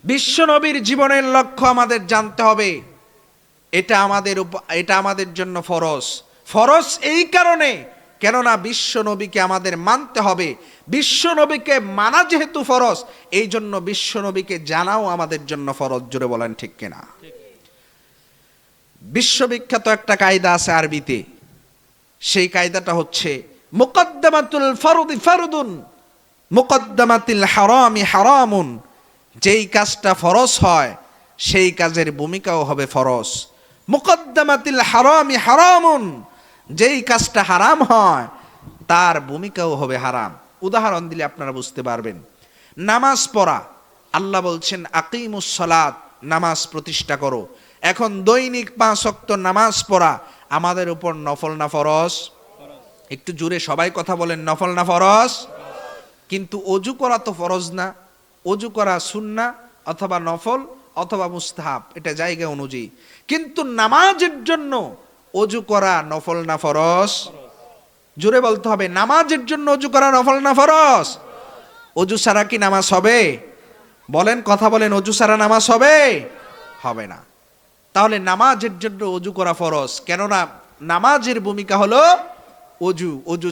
বিশ্ব নবীর জীবনের লক্ষ্য আমাদের জানতে হবে। এটা আমাদের জন্য ফরজ। ফরজ এই কারণে, কেননা বিশ্ব নবীকে আমাদের মানতে হবে। বিশ্ব নবীকে মানা যেহেতু ফরজ, এই জন্য বিশ্ব নবীকে জানাও আমাদের জন্য ফরজ। জোরে বলেন ঠিক কিনা? বিশ্ববিখ্যাত একটা কায়দা আছে আরবিতে, সেই কায়দাটা হচ্ছে মুকদ্দামাতুল ফরদি ফরদুন, মুকদ্দামাতিল হারামি হারামুন। যেই কাজটা ফরজ হয় সেই কাজের ভূমিকাও হবে ফরজ। মুকদ্দামাতিল হারামি হারামুন, যেই কাজটা হারাম হয় তার ভূমিকাও হবে হারাম। উদাহরণ দিলে আপনারা বুঝতে পারবেন। নামাজ পড়া, আল্লাহ বলছেন আকিমুস সালাত, নামাজ প্রতিষ্ঠা করো। এখন দৈনিক 5 ওয়াক্ত নামাজ পড়া আমাদের উপর নফল না ফরজ? একটু জোরে সবাই কথা বলেন, নফল না ফরজ? কিন্তু অজু করা তো ফরজ না। অজু করা সুন্নাহ অথবা নফল অথবা মুস্তাহাব, এটা জায়গা অনুযায়ী। কিন্তু নামাজের জন্য অজু করা নফল না ফরজ? জোরে বলতে হবে, নামাজের জন্য অজু করা নফল না ফরজ? অজু ছাড়া কি নামাজ হবে? বলেন, কথা বলেন, অজু ছাড়া নামাজ হবে? হবে না। তাহলে নামাজের জন্য অজু করা ফরজ, কেননা নামাজের ভূমিকা হলো অজু। অজু